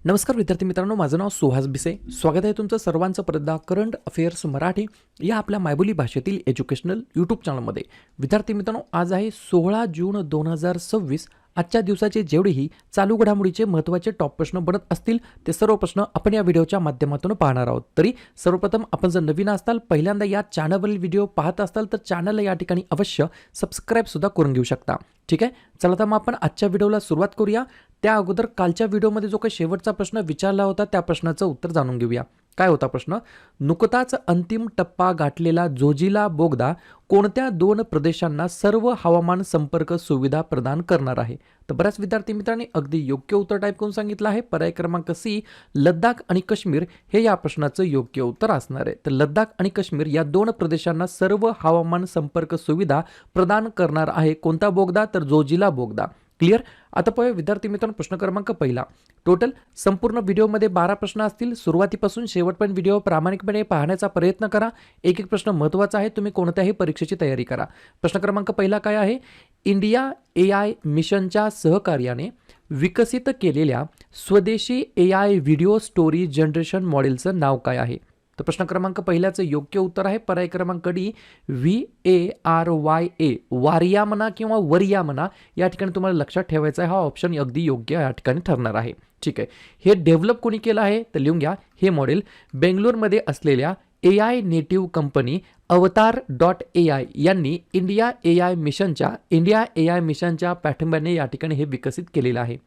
नमस्कार विद्यार्थी मित्रांनो, माझं नाव सुहास भिसे. स्वागत आहे तुमचं सर्वांचं परदा करंट अफेअर्स मराठी या आपल्या मायबोली भाषेतील एज्युकेशनल यूट्यूब चॅनलमध्ये. विद्यार्थी मित्रांनो, आज आहे 16 जून 2026. आजच्या दिवसाचे जेवढेही चालू घडामोडीचे महत्त्वाचे टॉप प्रश्न बनत असतील ते सर्व प्रश्न आपण या व्हिडिओच्या माध्यमातून पाहणार आहोत. तरी सर्वप्रथम आपण जर नवीन असाल, पहिल्यांदा या चॅनलवरील व्हिडिओ पाहत असाल तर चॅनलला या ठिकाणी अवश्य सबस्क्राईब सुद्धा करून घेऊ शकता. ठीक आहे, चला तर मग आपण आजच्या व्हिडिओला सुरुवात करूया. त्या अगोदर कालच्या व्हिडिओमध्ये जो काही शेवटचा प्रश्न विचारला होता त्या प्रश्नाचं उत्तर जाणून घेऊया. काय होता प्रश्न? नुकताच अंतिम टप्पा गाठलेला जोजिला बोगदा कोणत्या दोन प्रदेशांना सर्व हवामान संपर्क सुविधा प्रदान करणार आहे? तर बऱ्याच विद्यार्थी मित्रांनी अगदी योग्य उत्तर टाईप करून सांगितलं आहे. पर्याय क्रमांक सी, लडाख आणि काश्मीर हे या प्रश्नाचं योग्य उत्तर असणार आहे. तर लडाख आणि काश्मीर या दोन प्रदेशांना सर्व हवामान संपर्क सुविधा प्रदान करणार आहे कोणता बोगदा? तर जोजिला बोगदा. क्लिअर? आता पाहूया विद्यार्थी मित्रांनो प्रश्न क्रमांक पहिला. टोटल संपूर्ण व्हिडिओमध्ये 12 प्रश्न असतील. सुरुवातीपासून शेवटपर्यंत व्हिडिओ प्रामाणिकपणे पाहण्याचा प्रयत्न करा. एक एक प्रश्न महत्त्वाचा आहे. तुम्ही कोणत्याही परीक्षेची तयारी करा. प्रश्न क्रमांक पहिला काय आहे? इंडिया AI मिशनच्या सहकार्याने विकसित केलेल्या स्वदेशी AI व्हिडिओ स्टोरी जनरेशन मॉडेलचं नाव काय आहे? तर प्रश्न क्रमांक पहिल्याचं योग्य उत्तर आहे पर्याय क्रमांक डी, VARYA. वारिया म्हणा किंवा वरिया म्हणा, या ठिकाणी तुम्हाला लक्षात ठेवायचा आहे. हा ऑप्शन अगदी योग्य या ठिकाणी ठरणार आहे. ठीक आहे, हे डेव्हलप कोणी केलं आहे? तर लिहून घ्या. हे मॉडेल बेंगलोरमध्ये असलेल्या AI नेटिव्ह कंपनी अवतार.ai यांनी इंडिया AI मिशनच्या पाठिंब्याने या ठिकाणी हे विकसित केलेलं आहे.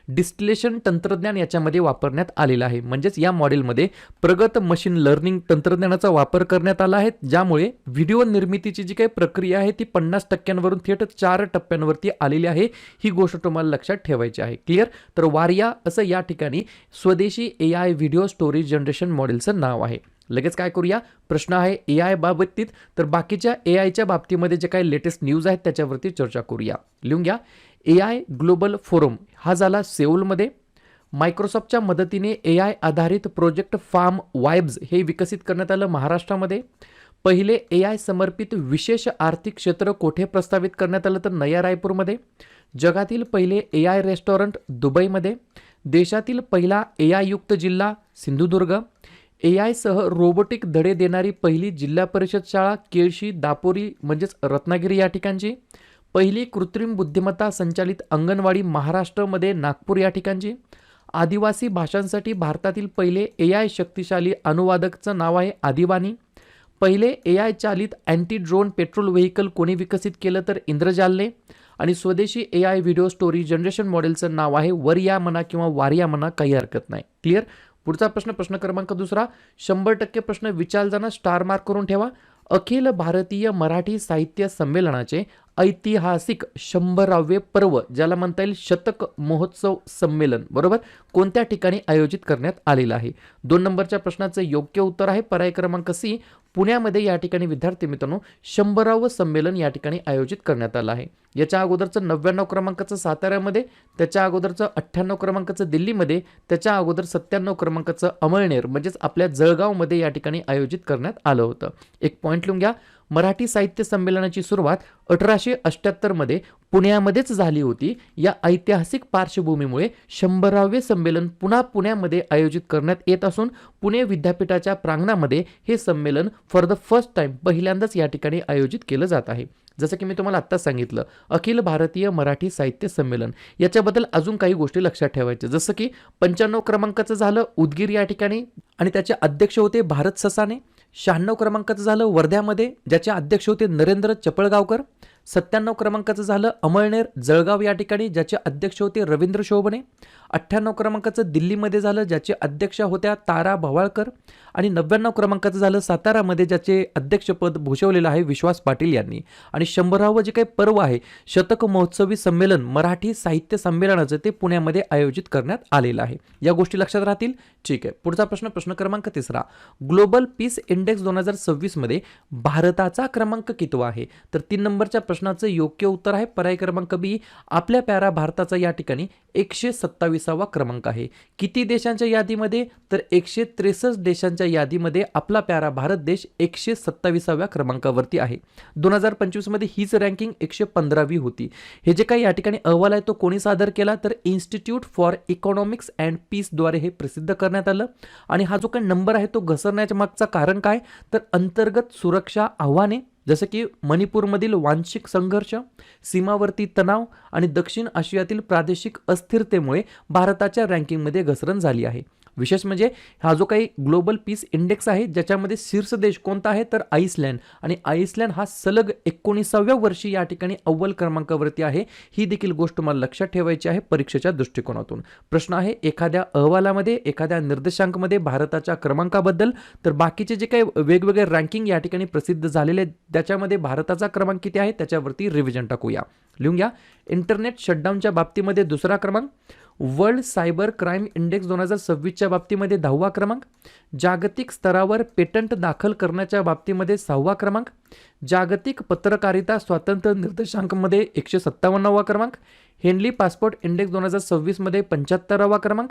डिस्टिलेशन तंत्रज्ञान याच्यामध्ये वापरण्यात आलेलं आहे. म्हणजेच या मॉडेलमध्ये प्रगत मशीन लर्निंग तंत्रज्ञानाचा वापर करण्यात आला आहे, ज्यामुळे व्हिडिओ निर्मितीची जी काही प्रक्रिया आहे ती 50% थेट 4 टप्प्यांवरती आलेली आहे. ही गोष्ट तुम्हाला लक्षात ठेवायची आहे. क्लिअर? तर वारिया असं या ठिकाणी स्वदेशी AI व्हिडिओ स्टोरी जनरेशन मॉडेलचं नाव आहे. लगेच काय करूया? प्रश्न आहे AI बाबतीत. तर बाकीच्या AIच्या बाबतीमध्ये जे काही लेटेस्ट न्यूज आहेत त्याच्यावरती चर्चा करूया. लिहून घ्या. AI ग्लोबल फोरम हा झाला सेऊलमध्ये. मायक्रोसॉफ्टच्या मदतीने AI आधारित प्रोजेक्ट फार्म वाइब्स हे विकसित करण्यात आलं महाराष्ट्रामध्ये. पहिले AI समर्पित विशेष आर्थिक क्षेत्र कोठे प्रस्तावित करण्यात आलं? तर नया रायपूरमध्ये. जगातील पहिले AI रेस्टॉरंट दुबईमध्ये. देशातील पहिला AI युक्त जिल्हा सिंधुदुर्ग. AI सह रोबोटिक धडे देणारी पहिली जिल्हा परिषद शाळा केळशी दापोरी म्हणजेच रत्नागिरी या ठिकाणची. पहिली कृत्रिम बुद्धिमत्ता संचालित अंगणवाडी महाराष्ट्रामध्ये नागपूर या ठिकाणची. आदिवासी भाषांसाठी भारतातील पहिले AI शक्तिशाली अनुवादकचं नाव आहे आदिवानी. पहिले AI चालित अँटी ड्रोन पेट्रोल व्हेकल कोणी विकसित केलं? तर इंद्रजालने. आणि स्वदेशी AI व्हिडिओ स्टोरी जनरेशन मॉडेलचं नाव आहे वरिया म्हणा किंवा वारिया म्हणा, काही हरकत नाही. क्लिअर? पुढचा प्रश्न, प्रश्न क्रमांक दुसरा. 100% प्रश्न विचारताना स्टार मार्क करून ठेवा. अखिल भारतीय मराठी साहित्य संमेलनाचे ऐतिहासिक 100वे पर्व, ज्याला म्हणता येईल शतक महोत्सव संमेलन, बरोबर, कोणत्या ठिकाणी आयोजित करण्यात आलेलं आहे? 2 नंबरच्या प्रश्नाचं योग्य उत्तर आहे पर्याय क्रमांक सी, पुण्यामध्ये या ठिकाणी विद्यार्थी मित्रांनो 100वे संमेलन या ठिकाणी आयोजित करण्यात आलं आहे. याच्या अगोदरचं 99 क्रमांकाचं साताऱ्यामध्ये, त्याच्या अगोदरचं 98 क्रमांकाचं दिल्लीमध्ये, त्याच्या अगोदर 97 क्रमांकाचं अमळनेर म्हणजेच आपल्या जळगावमध्ये या ठिकाणी आयोजित करण्यात आलं होतं. एक पॉईंट लिहून घ्या. मराठी साहित्य संमेलनाची सुरुवात 1878 मध्ये पुण्यामध्येच झाली होती. या ऐतिहासिक पार्श्वभूमीमुळे 100वे संमेलन पुन्हा पुण्यामध्ये आयोजित करण्यात येत असून पुणे विद्यापीठाच्या प्रांगणामध्ये हे संमेलन फॉर द फर्स्ट टाइम पहिल्यांदाच या ठिकाणी आयोजित केलं जात आहे. जसं की मी तुम्हाला आत्ताच सांगितलं, अखिल भारतीय मराठी साहित्य संमेलन. याच्याबद्दल अजून काही गोष्टी लक्षात ठेवायच्या, जसं की 95 क्रमांकाचं झालं उदगीर या ठिकाणी आणि त्याचे अध्यक्ष होते भारत ससाने. 96 क्रमांकाचं झालं वर्ध्यामध्ये, ज्याचे अध्यक्ष होते नरेंद्र चपळगावकर. 97 क्रमांकाचं झालं अमळनेर जळगाव या ठिकाणी, ज्याचे अध्यक्ष होते रवींद्र शोभणे. 98 क्रमांकाचं दिल्लीमध्ये झालं, ज्याचे अध्यक्ष होत्या तारा भवाळकर. आणि 99 क्रमांकाचं झालं सातारामध्ये, ज्याचे अध्यक्षपद भूषवलेलं आहे विश्वास पाटील यांनी. आणि 100वे जे काही पर्व आहे शतक महोत्सवी संमेलन मराठी साहित्य संमेलनाचं, ते पुण्यामध्ये आयोजित करण्यात आलेलं आहे. या गोष्टी लक्षात राहतील. ठीक आहे, पुढचा प्रश्न, प्रश्न क्रमांक तिसरा. ग्लोबल पीस इंडेक्स 2026 मध्ये भारताचा क्रमांक कितवा आहे? तर 3 नंबरच्या प्रश्नाचं योग्य उत्तर आहे पर्याय क्रमांक बी. आपल्या प्यारा भारताचा या ठिकाणी 127वा क्रमांक आहे. किती देशांच्या यादीमध्ये? तर 163 देशांच्या यादीमध्ये आपला प्यारा भारत देश 127व्या क्रमांकावरती आहे. 2025 मध्ये हीच रँकिंग 115वी होती. हे जे काही या ठिकाणी अहवाल आहे तो कोणी सादर केला? तर institute for economics and peace द्वारे हे प्रसिद्ध करण्यात आलं. आणि हा जो काही नंबर आहे तो घसरण्याच्या मागचं कारण काय? तर अंतर्गत सुरक्षा आव्हाने जसं की मणिपूरमधील वांशिक संघर्ष, सीमावर्ती तणाव आणि दक्षिण आशियातील प्रादेशिक अस्थिरतेमुळे भारताच्या रँकिंगमध्ये घसरण झाली आहे. विशेष म्हणजे हा जो काही ग्लोबल पीस इंडेक्स आहे ज्याच्यामध्ये शीर्ष देश कोणता आहे? तर आईसलँड. आणि आईसलँड हा सलग 19व्या वर्षी या ठिकाणी अव्वल क्रमांकावरती आहे. ही देखील गोष्ट तुम्हाला लक्षात ठेवायची आहे परीक्षेच्या दृष्टिकोनातून. प्रश्न आहे एखाद्या अहवालामध्ये एखाद्या निर्देशांकामध्ये भारताच्या क्रमांकाबद्दल. तर बाकीचे जे काही वेगवेगळे रँकिंग या ठिकाणी प्रसिद्ध झालेले त्याच्यामध्ये भारताचा क्रमांक किती आहे त्याच्यावरती रिव्हिजन टाकूया. लिहून घ्या. इंटरनेट शटडाऊनच्या बाबतीमध्ये 2रा क्रमांक, वर्ल्ड सायबर क्राईम इंडेक्स 2026च्या बाबतीमध्ये 10वा क्रमांक, जागतिक स्तरावर पेटंट दाखल करण्याच्या बाबतीमध्ये 6वा क्रमांक, जागतिक पत्रकारिता स्वातंत्र्य निर्देशांकामध्ये 157वा क्रमांक, हेनली पासपोर्ट इंडेक्स 2026 मध्ये 75वा क्रमांक,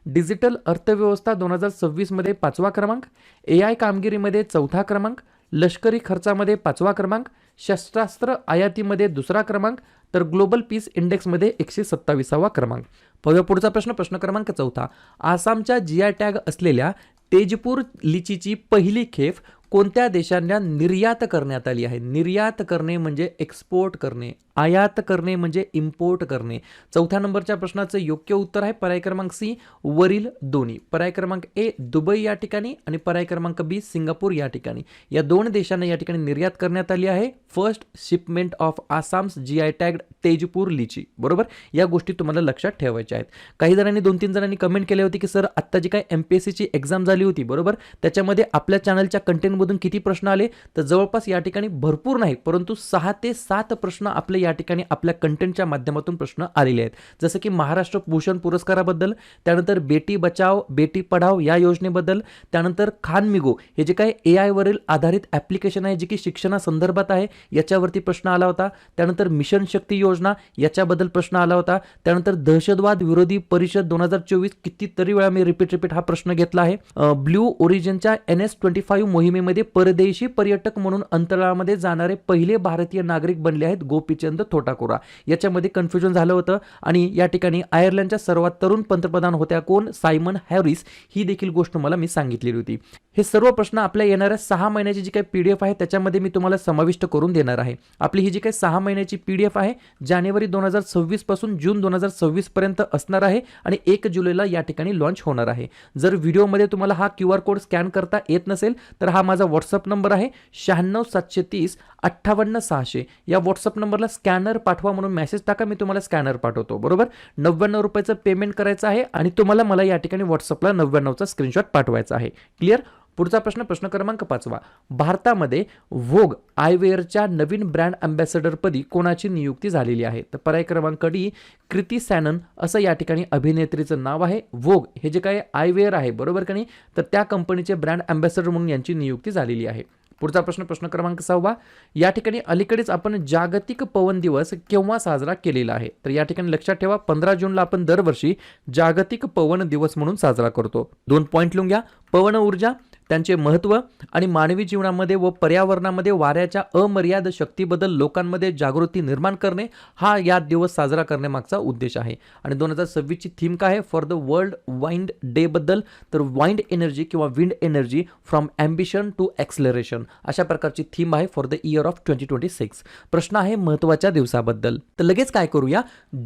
डिजिटल अर्थव्यवस्था 2026 मध्ये 5वा क्रमांक, AI कामगिरीमध्ये 4था क्रमांक, लष्करी खर्चामध्ये 5वा क्रमांक, शस्त्रास्त्र आयातीमध्ये 2रा क्रमांक, तर ग्लोबल पीस इंडेक्समध्ये 127वा क्रमांक. पुढचा प्रश्न, प्रश्न क्रमांक 4. आसामच्या GI टॅग असलेल्या तेजपूर लिचीची पहिली खेप कोणत्या देशांना निर्यात करण्यात आली आहे? निर्यात करणे म्हणजे एक्सपोर्ट करणे, आयात करणे म्हणजे इम्पोर्ट करणे. 4थ्या नंबरच्या प्रश्नाचं योग्य उत्तर आहे पर्याय क्रमांक सी, वरील दोन्ही. पर्याय क्रमांक ए दुबई या ठिकाणी आणि पर्याय क्रमांक बी सिंगापूर या ठिकाणी. या दोन देशांना या ठिकाणी निर्यात करण्यात आली आहे first shipment of Assam's GI tagged Tezpur लिची. बरोबर, या गोष्टी तुम्हाला लक्षात ठेवायच्या आहेत. काही जणांनी 2-3 जणांनी कमेंट केले होते की सर आत्ता जी काय MPSCची एक्झाम झाली होती बरोबर, त्याच्यामध्ये आपल्या चॅनलच्या कंटेंटमधून किती प्रश्न आले? तर जवळपास या ठिकाणी भरपूर नाही परंतु 6 ते 7 प्रश्न आपले या ठिकाणी आपल्या कंटेंटच्या माध्यमातून प्रश्न आलेले आहेत. जसं की महाराष्ट्र भूषण पुरस्काराबद्दल, त्यानंतर बेटी बचाव बेटी पढाव या योजनेबद्दल, त्यानंतर खानमिगो हे जे काही AI वरील आधारित ॲप्लिकेशन आहे जे की शिक्षणासंदर्भात आहे याच्यावरती प्रश्न आला होता. त्यानंतर मिशन शक्ती योजना याच्याबद्दल प्रश्न आला होता. त्यानंतर दहशतवाद विरोधी परिषद 2024 कितीतरी वेळा मी रिपीट हा प्रश्न घेतला आहे. ब्ल्यू ओरिजिनच्या NS-25 मोहिमेमध्ये परदेशी पर्यटक म्हणून अंतराळामध्ये जाणारे पहिले भारतीय नागरिक बनले आहेत गोपीचंद थोटाकोरा. याच्यामध्ये कन्फ्युजन झालं होतं आणि या ठिकाणी आयर्लंडच्या सर्वात तरुण पंतप्रधान होत्या कोण? Simon Harris. ही देखील गोष्ट मला मी सांगितलेली होती. हे सर्व प्रश्न आपल्या येणाऱ्या 6 महिन्याची जी काही PDF आहे त्याच्यामध्ये मी तुम्हाला समाविष्ट करून देणार आहे. आपली ही जी काही 6 महिन्याची PDF आहे जानेवारी 2026 पासून जून 2026 पर्यंत असणार आहे आणि 1 जुलैला या ठिकाणी लॉन्च होणार आहे. जर व्हिडिओमध्ये तुम्हाला हा QR कोड स्कॅन करता येत नसेल तर हा माझा WhatsApp नंबर आहे 96-730-58-600. या WhatsApp नंबरला स्कॅनर पाठवा म्हणून मेसेज टाका, मी तुम्हाला स्कॅनर पाठवतो. बरोबर, 99 रुपयाचं पेमेंट करायचं आहे आणि तुम्हाला मला या ठिकाणी WhatsAppला 99चा स्क्रीनशॉट पाठवायचा आहे. क्लिअर? पुढचा प्रश्न, प्रश्न क्रमांक 5. भारतामध्ये व्होग आयवेअरच्या नवीन ब्रँड अँबॅसेडरपदी कोणाची नियुक्ती झालेली आहे? तर पर्याय क्रमांक डी, कृती सॅनन असं या ठिकाणी अभिनेत्रीचं नाव आहे. व्होग हे जे काही आयवेअर आहे बरोबर का नाही, तर त्या कंपनीचे ब्रँड अँबॅसेडर म्हणून यांची नियुक्ती झालेली आहे. पुढचा प्रश्न, प्रश्न क्रमांक 6. या ठिकाणी अलीकडेच आपण जागतिक पवन दिवस केव्हा साजरा केलेला आहे? तर या ठिकाणी लक्षात ठेवा 15 जूनला आपण दरवर्षी जागतिक पवन दिवस म्हणून साजरा करतो. 2 पॉईंट लिहून घ्या. पवन ऊर्जा, त्यांचे महत्त्व आणि मानवी जीवनामध्ये व पर्यावरणामध्ये वाऱ्याच्या अमर्याद शक्तीबद्दल लोकांमध्ये जागृती निर्माण करणे हा या दिवस साजरा करण्यामागचा उद्देश आहे. आणि 2026 ची थीम काय आहे? For the world wind day बद्दल, तर वाइंड एनर्जी किंवा wind energy from ambition to acceleration अशा प्रकारची थीम आहे फॉर द इयर ऑफ 2026. प्रश्न आहे महत्त्वाच्या दिवसाबद्दल. तर लगेच काय करूया,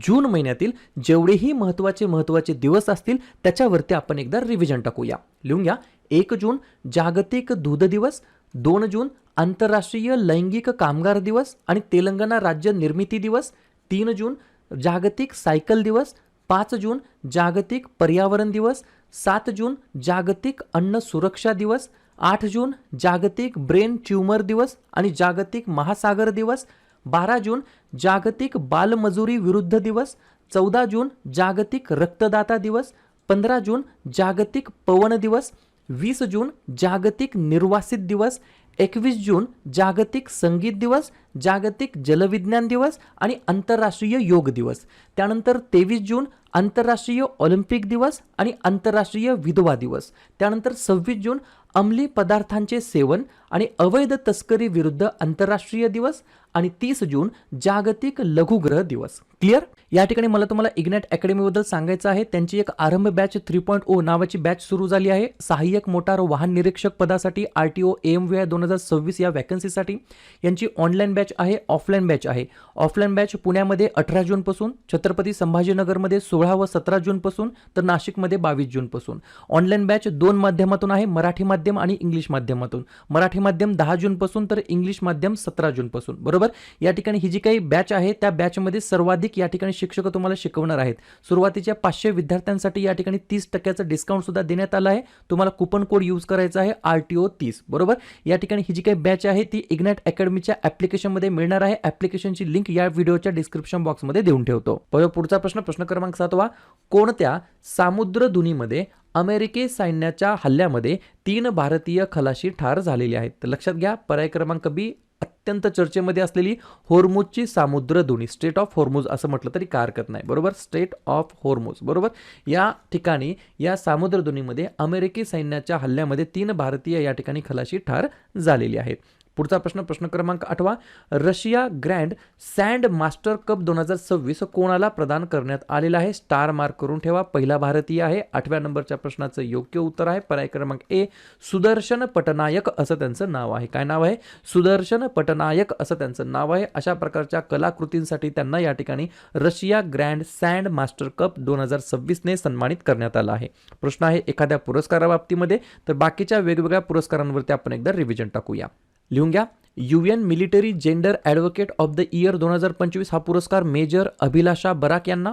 जून महिन्यातील जेवढेही महत्त्वाचे दिवस असतील त्याच्यावरती आपण एकदा रिव्हिजन टाकूया. लिहून घ्या. 1 जून जागतिक दूध दिवस, 2 जून आंतरराष्ट्रीय लैंगिक कामगार दिवस आणि तेलंगणा राज्य निर्मिती दिवस, 3 जून जागतिक सायकल दिवस, 5 जून जागतिक पर्यावरण दिवस, 7 जून जागतिक अन्न सुरक्षा दिवस, 8 जून जागतिक ब्रेन ट्यूमर दिवस आणि जागतिक महासागर दिवस, 12 जून जागतिक बालमजुरी विरुद्ध दिवस, 14 जून जागतिक रक्तदाता दिवस, 15 जून जागतिक पवन दिवस, 20 जून जागतिक निर्वासित दिवस, 21 जून जागतिक संगीत दिवस, जागतिक जलविज्ञान दिवस आणि आंतरराष्ट्रीय योग दिवस. त्यानंतर 23 जून आंतरराष्ट्रीय ऑलिम्पिक दिवस आणि आंतरराष्ट्रीय विधवा दिवस. त्यानंतर 26 जून अंमली पदार्थांचे सेवन आणि अवैध तस्करी विरुद्ध आंतरराष्ट्रीय दिवस आणि 30 जून जागतिक लघुग्रह दिवस. क्लिअर? या ठिकाणी मला तुम्हाला इग्नाइट अकॅडमीबद्दल सांगायचं आहे. त्यांची एक आरंभ बॅच 3.0 नावाची बॅच सुरू झाली आहे. सहाय्यक मोटार वाहन निरीक्षक पदासाठी RTO AMVI 2026 या वॅकन्सीसाठी. यांची ऑनलाईन बॅच आहे, ऑफलाईन बॅच आहे. ऑफलाईन बॅच पुण्यामध्ये 18 जूनपासून, छत्रपती संभाजीनगरमध्ये 16 व 17 जूनपासून, तर नाशिकमध्ये 22 जूनपासून. ऑनलाईन बॅच 2 माध्यमातून आहे, मराठी माध्यम आणि इंग्लिश माध्यमातून. मराठी माध्यम 10 जूनपासून तर इंग्लिश माध्यम 17 जूनपासून. बरोबर? या ठिकाणी ही जी काही बॅच आहे त्या बॅचमध्ये सर्वाधिक या ठिकाणी शिक्षक तुम्हाला शिकवणार आहेत. सुरुवातीच्या 500 विद्यार्थ्यांसाठी या ठिकाणी 30% डिस्काउंट सुद्धा देण्यात आला आहे. तुम्हाला कुपन कोड यूज करायचा आहे RTO 30. बरोबर? या ठिकाणी ही जी काही बॅच आहे ती इग्नाइट अकॅडमीच्या ॲप्लिकेशनमध्ये मिळणार आहे. ॲप्लिकेशनची लिंक या व्हिडिओच्या डिस्क्रिप्शन बॉक्समध्ये देऊन ठेवतो. पुढचा प्रश्न क्रमांक 7. कोणत्या सामुद्रधुनीमध्ये अमेरिकी सैन्याच्या हल्ल्यामध्ये 3 भारतीय खलाशी ठार झालेले आहेत? तर लक्षात घ्या, पर्याय क्रमांक बी अत्यंत चर्चेमध्ये असलेली होर्मुझची सामुद्रधुनी, स्ट्रेट ऑफ होर्मुझ असं म्हटलं तरी काय हरकत नाही. बरोबर? Straight of Hormuz. बरोबर? या ठिकाणी या सामुद्रधुनीमध्ये अमेरिकी सैन्याच्या हल्ल्यामध्ये 3 भारतीय या ठिकाणी खलाशी ठार झालेली आहेत. पुढचा प्रश्न क्रमांक 8. Russia grand sand master cup 2026 कोणाला प्रदान करण्यात आलेला आहे? स्टार मार्क करून ठेवा. पहिला भारतीय आहे. 8व्या नंबरच्या प्रश्नाचं योग्य उत्तर आहे पर्याय क्रमांक ए, सुदर्शन पटनायक असं त्यांचं नाव आहे. काय नाव आहे? सुदर्शन पटनायक असं त्यांचं नाव आहे. अशा प्रकारच्या कलाकृतींसाठी त्यांना या ठिकाणी Russia grand sand master cup 2026 ने सन्मानित करण्यात आला आहे. प्रश्न आहे एखाद्या पुरस्काराबाबतीमध्ये, तर बाकीच्या वेगवेगळ्या पुरस्कारांवरती आपण एकदा रिव्हिजन टाकूया. लिहून घ्या. UN military gender advocate of the year 2025 हा पुरस्कार मेजर अभिलाषा बराक यांना.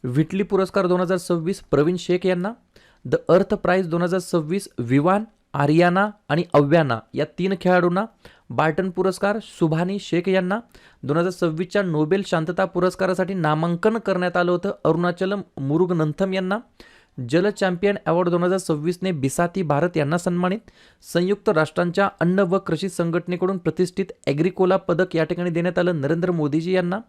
व्हिटली पुरस्कार 2026 प्रवीण शेख यांना. The earth price 2026 Vivaan, Aryna आणि अव्याना या 3 खेळाडूंना. बार्टन पुरस्कार सुभानी शेख यांना. 2026च्या नोबेल शांतता पुरस्कारासाठी नामांकन करण्यात आलं होतं अरुणाचलम मुरुगनंथम यांना. जल चॅम्पियन अवॉर्ड 2026 ने बिसाती भारत यांना सन्मानित. संयुक्त राष्ट्रांच्या अन्न व कृषी संघटनेकडून प्रतिष्ठित ॲग्रिकोला पदक या ठिकाणी देण्यात आलं नरेंद्र मोदीजी यांना.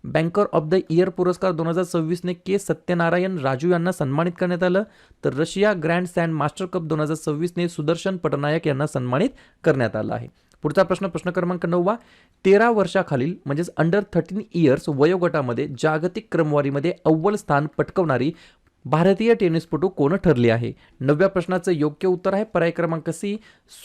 बँकर ऑफ द इयर पुरस्कार 2026 ने के सत्यनारायण राजू यांना सन्मानित करण्यात आलं. तर Russia grand sand master cup 2026 ने सुदर्शन पटनायक यांना सन्मानित करण्यात आलं आहे. पुढचा प्रश्न क्रमांक 9. 13 वर्षाखालील म्हणजेच अंडर 13 इयर्स वयोगटामध्ये जागतिक क्रमवारीमध्ये अव्वल स्थान पटकवणारी भारतीय टेनिसपटू कोण ठरली आहे? 9व्या प्रश्नाचं योग्य उत्तर आहे पर्याय क्रमांक सी,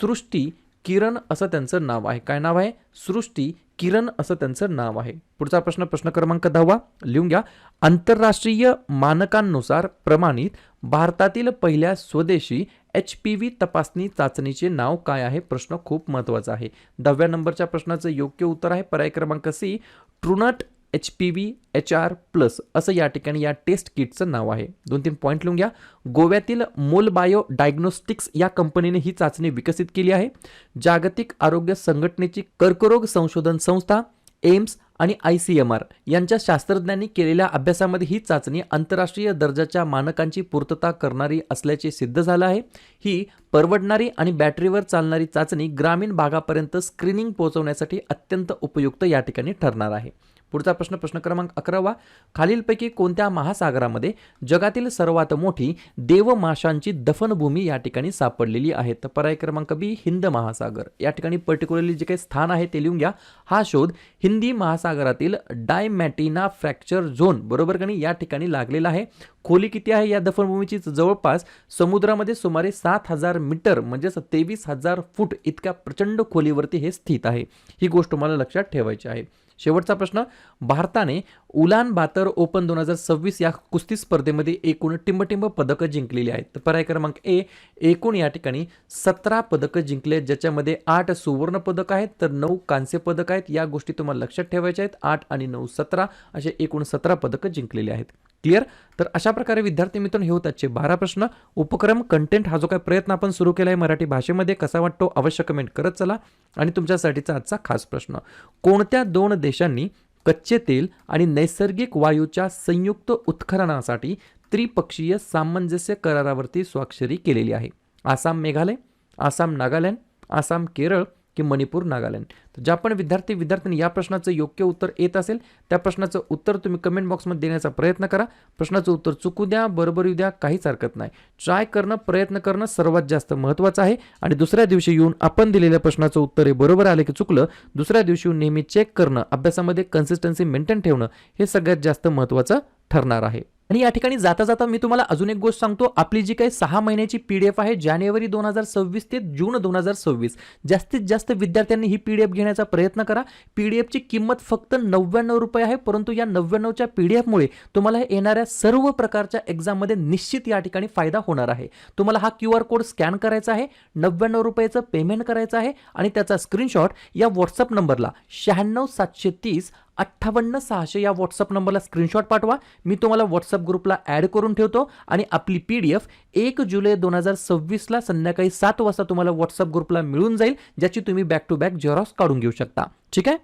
सृष्टी किरण असं त्यांचं नाव आहे. काय नाव आहे? सृष्टी किरण असं त्यांचं नाव आहे. पुढचा प्रश्न क्रमांक 10. लिहून घ्या. आंतरराष्ट्रीय मानकांनुसार प्रमाणित भारतातील पहिल्या स्वदेशी HPV तपासणी चाचणीचे नाव काय आहे? प्रश्न खूप महत्त्वाचा आहे. 10व्या नंबरच्या प्रश्नाचं योग्य उत्तर आहे पर्याय क्रमांक सी, ट्रूनट HPV HR+ असं या ठिकाणी या टेस्ट किटचं नाव आहे. 2-3 पॉईंट लिहून घ्या. गोव्यातील मोल बायो डायग्नोस्टिक्स या कंपनीने ही चाचणी विकसित केली आहे. जागतिक आरोग्य संघटनेची कर्करोग संशोधन संस्था एम्स आणि ICMR यांच्या शास्त्रज्ञांनी केलेल्या अभ्यासामध्ये ही चाचणी आंतरराष्ट्रीय दर्जाच्या मानकांची पूर्तता करणारी असल्याचे सिद्ध झालं आहे. ही परवडणारी आणि बॅटरीवर चालणारी चाचणी ग्रामीण भागापर्यंत स्क्रीनिंग पोहोचवण्यासाठी अत्यंत उपयुक्त या ठिकाणी ठरणार आहे. पुढचा प्रश्न क्रमांक 11. खालीलपैकी कोणत्या महासागरामध्ये जगातील सर्वात मोठी देवमाशांची दफनभूमी या ठिकाणी सापडलेली आहे? तर पर्याय क्रमांक बी, हिंद महासागर. या ठिकाणी पर्टिक्युलरली जे काही स्थान आहे ते लिहून घ्या. हा शोध हिंदी महासागरातील डायमॅटिना फ्रॅक्चर झोन बरोबर का नाही या ठिकाणी लागलेला आहे. खोली किती आहे या दफनभूमीची? जवळपास समुद्रामध्ये सुमारे 7,000 मीटर म्हणजेच 23,000 फूट इतक्या प्रचंड खोलीवरती हे स्थित आहे. ही गोष्ट मला लक्षात ठेवायची आहे. शेवटचा प्रश्न. भारताने उलान बातर ओपन 2026 या कुस्ती स्पर्धेमध्ये एकूण टिंबटिंब पदकं जिंकलेली आहेत. तर पर्याय क्रमांक ए, एकूण या ठिकाणी 17 पदकं जिंकले, ज्याच्यामध्ये 8 सुवर्ण पदक आहेत तर 9 कांस्य पदक आहेत. या गोष्टी तुम्हाला लक्षात ठेवायच्या आहेत. 8 आणि 9 17 असे एकूण 17 पदकं जिंकलेली आहेत. क्लिअर? तर अशा प्रकारे विद्यार्थी मित्रांनो हे होतात 12 प्रश्न. उपक्रम कंटेंट हा जो काही प्रयत्न आपण सुरू केला आहे मराठी भाषेमध्ये कसा वाटतो अवश्य कमेंट करत चला. आणि तुमच्यासाठीचा आजचा खास प्रश्न. कोणत्या 2 देशांनी कच्चे तेल आणि नैसर्गिक वायूच्या संयुक्त उत्खननासाठी त्रिपक्षीय सामंजस्य करारावरती स्वाक्षरी केलेली आहे? आसाम मेघालय, आसाम नागालँड, आसाम केरळ की मणिपूर, नागालँड. तर ज्या पण विद्यार्थ्यांनी या प्रश्नाचं योग्य उत्तर येत असेल त्या प्रश्नाचं उत्तर तुम्ही कमेंट बॉक्समध्ये देण्याचा प्रयत्न करा. प्रश्नाचं उत्तर चुकू द्या, बरोबर येऊ द्या, काहीच हरकत नाही. ट्राय करणं, प्रयत्न करणं सर्वात जास्त महत्त्वाचं आहे. आणि दुसऱ्या दिवशी येऊन आपण दिलेल्या प्रश्नाचं उत्तर हे बरोबर आले की चुकलं, दुसऱ्या दिवशी येऊन नेहमी चेक करणं, अभ्यासामध्ये कन्सिस्टन्सी मेंटेन ठेवणं हे सगळ्यात जास्त महत्त्वाचं ठरणार आहे. आणि या ठिकाणी जाता जाता मी तुम्हाला अजून एक गोष्ट सांगतो. आपली जी काही 6 महिन्याची PDF आहे जानेवारी 2026 ते जून 2026, जास्तीत जास्त विद्यार्थ्यांनी ही PDF घेण्याचा प्रयत्न करा. PDFची किंमत फक्त 99 रुपये आहे, परंतु या 99च्या PDFमुळे तुम्हाला येणाऱ्या सर्व प्रकारच्या एक्झाममध्ये निश्चित या ठिकाणी फायदा होणार आहे. तुम्हाला हा QR कोड स्कॅन करायचा आहे, 99 रुपयाचं पेमेंट करायचं आहे आणि त्याचा स्क्रीनशॉट या व्हॉट्सअप नंबरला 96 730 58 600 या व्हॉट्सअप नंबरला स्क्रीनशॉट पाठवा. मी तुम्हाला व्हॉट्सअप ग्रुपला ॲड करून ठेवतो आणि आपली PDF 1 जुलै 2026ला संध्याकाळी 7 वाजता तुम्हाला व्हॉट्सअप ग्रुपला मिळून जाईल, ज्याची तुम्ही बॅक टू बॅक झेरॉक्स काढून घेऊ शकता. ठीक आहे.